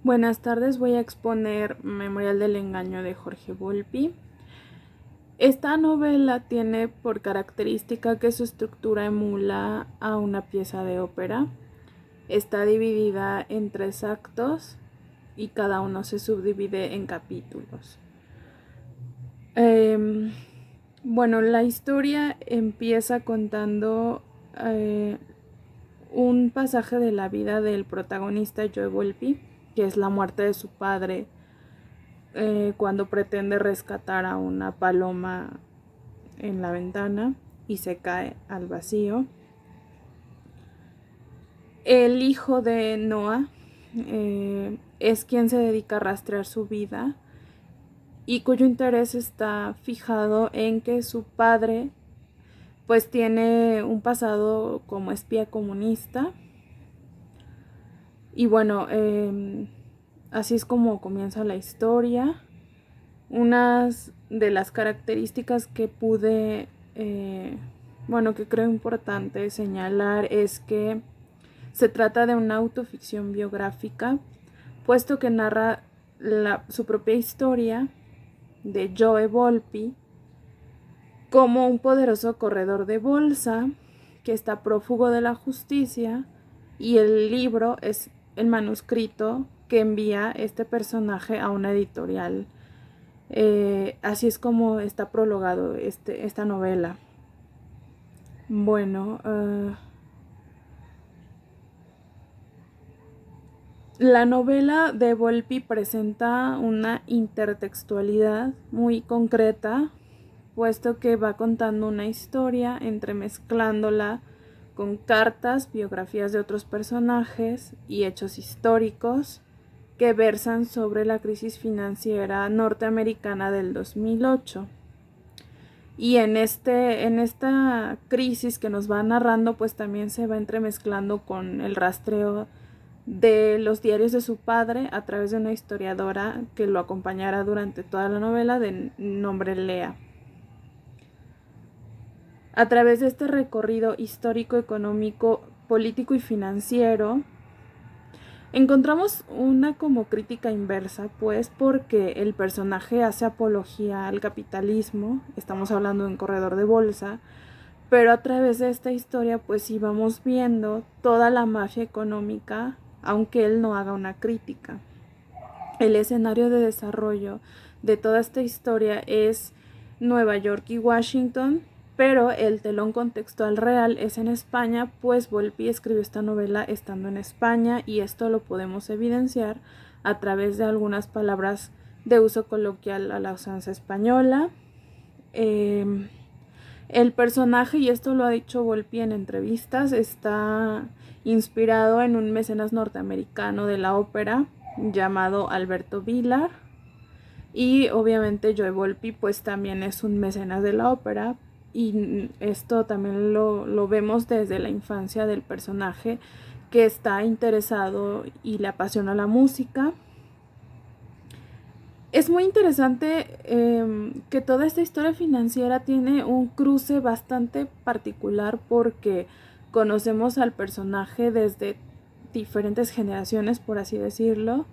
Buenas tardes, voy a exponer Memorial del Engaño de Jorge Volpi. Esta novela tiene por característica que su estructura emula a una pieza de ópera. Está dividida en 3 actos y cada uno se subdivide en capítulos. Bueno, la historia empieza contando un pasaje de la vida del protagonista Joe Volpi, que es la muerte de su padre cuando pretende rescatar a una paloma en la ventana y se cae al vacío. El hijo de Noah es quien se dedica a rastrear su vida y cuyo interés está fijado en que su padre pues tiene un pasado como espía comunista. Y bueno, así es como comienza la historia. Unas de las características que pude, que creo importante señalar es que se trata de una autoficción biográfica, puesto que narra su propia historia de Joe Volpi como un poderoso corredor de bolsa que está prófugo de la justicia, y el libro es el manuscrito que envía este personaje a una editorial. Así es como está prologado esta novela. Bueno, la novela de Volpi presenta una intertextualidad muy concreta, puesto que va contando una historia entremezclándola con cartas, biografías de otros personajes y hechos históricos que versan sobre la crisis financiera norteamericana del 2008. Y en esta crisis que nos va narrando, pues también se va entremezclando con el rastreo de los diarios de su padre a través de una historiadora que lo acompañará durante toda la novela, de nombre Lea. A través de este recorrido histórico, económico, político y financiero, encontramos una como crítica inversa, pues porque el personaje hace apología al capitalismo, estamos hablando de un corredor de bolsa, pero a través de esta historia pues sí vamos viendo toda la mafia económica, aunque él no haga una crítica. El escenario de desarrollo de toda esta historia es Nueva York y Washington, pero el telón contextual real es en España, pues Volpi escribió esta novela estando en España, y esto lo podemos evidenciar a través de algunas palabras de uso coloquial a la usanza española. El personaje, y esto lo ha dicho Volpi en entrevistas, está inspirado en un mecenas norteamericano de la ópera llamado Alberto Vilar, y obviamente Joe Volpi pues también es un mecenas de la ópera, y esto también lo vemos desde la infancia del personaje, que está interesado y le apasiona la música. Es muy interesante que toda esta historia financiera tiene un cruce bastante particular, porque conocemos al personaje desde diferentes generaciones, por así decirlo.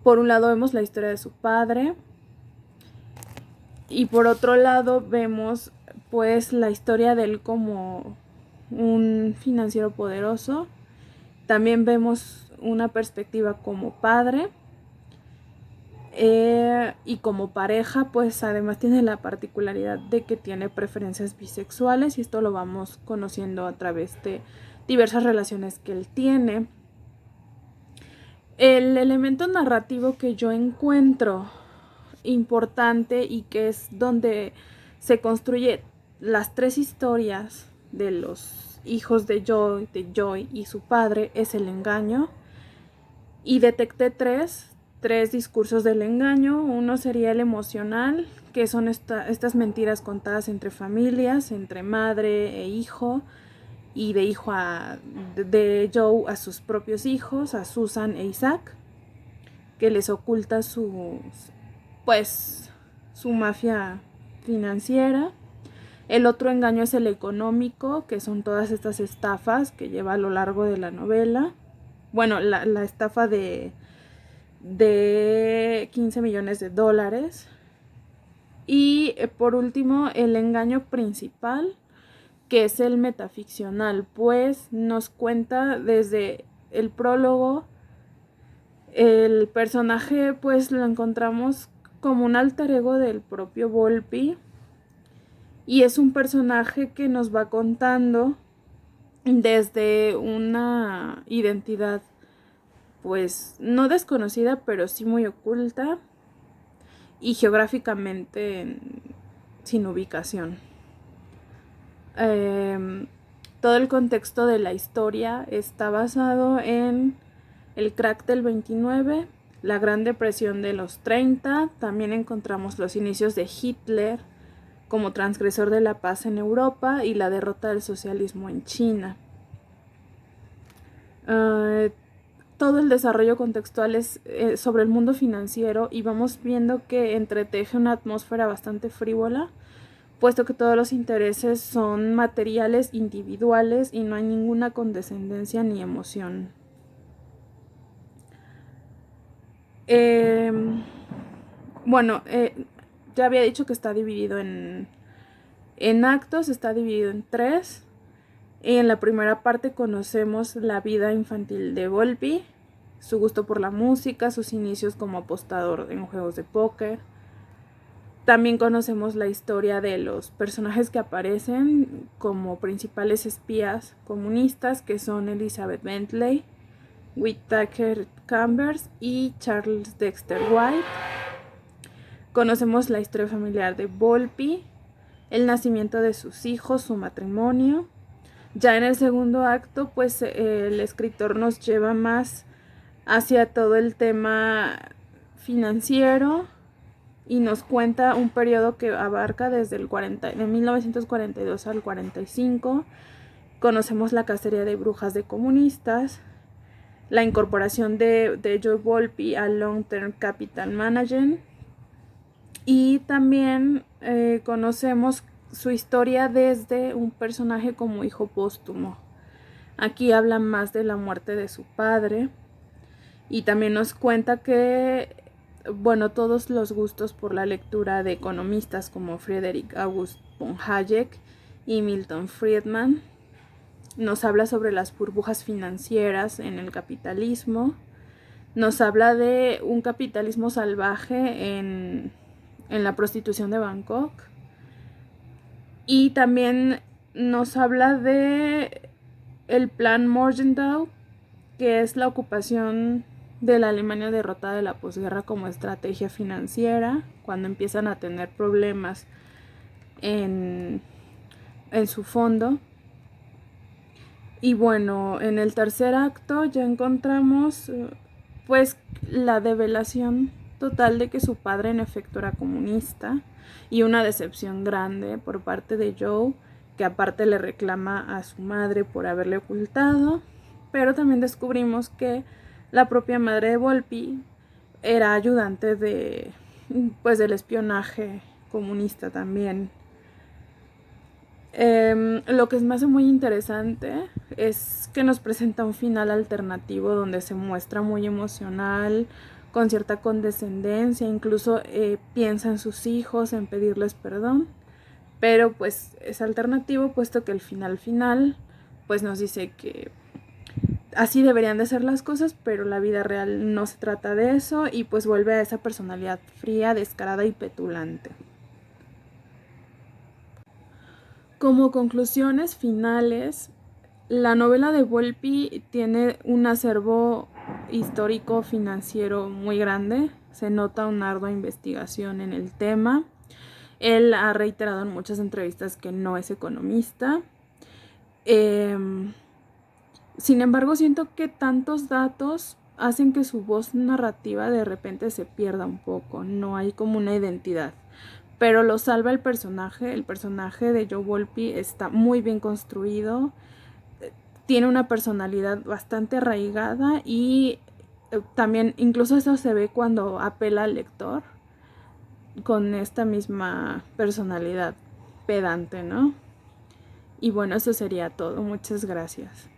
Por un lado vemos la historia de su padre, y por otro lado vemos pues la historia de él como un financiero poderoso. También vemos una perspectiva como padre, y como pareja pues además tiene la particularidad de que tiene preferencias bisexuales, y esto lo vamos conociendo a través de diversas relaciones que él tiene. El elemento narrativo que yo encuentro importante, y que es donde se construye las 3 historias de los hijos de Joy y su padre, es el engaño. Y detecté tres discursos del engaño. Uno sería el emocional, que son estas mentiras contadas entre familias, entre madre e hijo, y de hijo de Joe a sus propios hijos, a Susan e Isaac, que les oculta su mafia financiera. El otro engaño es el económico, que son todas estas estafas que lleva a lo largo de la novela. Bueno, la estafa de de 15 millones de dólares. Y por último, el engaño principal, que es el metaficcional, pues nos cuenta desde el prólogo. El personaje pues lo encontramos como un alter ego del propio Volpi, y es un personaje que nos va contando desde una identidad pues no desconocida, pero sí muy oculta y geográficamente sin ubicación. Todo el contexto de la historia está basado en el crack del 29, la Gran Depresión de los 30, también encontramos los inicios de Hitler como transgresor de la paz en Europa y la derrota del socialismo en China. Todo el desarrollo contextual es sobre el mundo financiero, y vamos viendo que entreteje una atmósfera bastante frívola, puesto que todos los intereses son materiales, individuales, y no hay ninguna condescendencia ni emoción. Bueno, ya había dicho que está dividido en actos, está dividido en 3. En la primera parte conocemos la vida infantil de Volpi, su gusto por la música, sus inicios como apostador en juegos de póker. También conocemos la historia de los personajes que aparecen como principales espías comunistas, que son Elizabeth Bentley, Whittaker Chambers y Charles Dexter White. Conocemos la historia familiar de Volpi, el nacimiento de sus hijos, su matrimonio. Ya en el segundo acto, pues el escritor nos lleva más hacia todo el tema financiero y nos cuenta un periodo que abarca desde de 1942 al 45. Conocemos la cacería de brujas de comunistas, la incorporación de Joe Volpi al Long Term Capital Management, y también conocemos su historia desde un personaje como hijo póstumo. Aquí habla más de la muerte de su padre, y también nos cuenta que, bueno, todos los gustos por la lectura de economistas como Friedrich August von Hayek y Milton Friedman. Nos habla sobre las burbujas financieras en el capitalismo. Nos habla de un capitalismo salvaje en la prostitución de Bangkok. Y también nos habla de el plan Morgenthau, que es la ocupación de la Alemania derrotada de la posguerra como estrategia financiera, cuando empiezan a tener problemas en su fondo. Y bueno, en el tercer acto ya encontramos pues la develación total de que su padre en efecto era comunista, y una decepción grande por parte de Joe, que aparte le reclama a su madre por haberle ocultado. Pero también descubrimos que la propia madre de Volpi era ayudante pues del espionaje comunista también. Lo que me hace muy interesante es que nos presenta un final alternativo donde se muestra muy emocional, con cierta condescendencia, incluso piensa en sus hijos, en pedirles perdón, pero pues es alternativo, puesto que el final pues nos dice que así deberían de ser las cosas, pero la vida real no se trata de eso, y pues vuelve a esa personalidad fría, descarada y petulante. Como conclusiones finales, la novela de Volpi tiene un acervo histórico financiero muy grande. Se nota una ardua investigación en el tema. Él ha reiterado en muchas entrevistas que no es economista. Sin embargo, siento que tantos datos hacen que su voz narrativa de repente se pierda un poco. No hay como una identidad. Pero lo salva el personaje. El personaje de Joe Volpi está muy bien construido. Tiene una personalidad bastante arraigada, y también incluso eso se ve cuando apela al lector con esta misma personalidad pedante, ¿no? Y bueno, eso sería todo. Muchas gracias.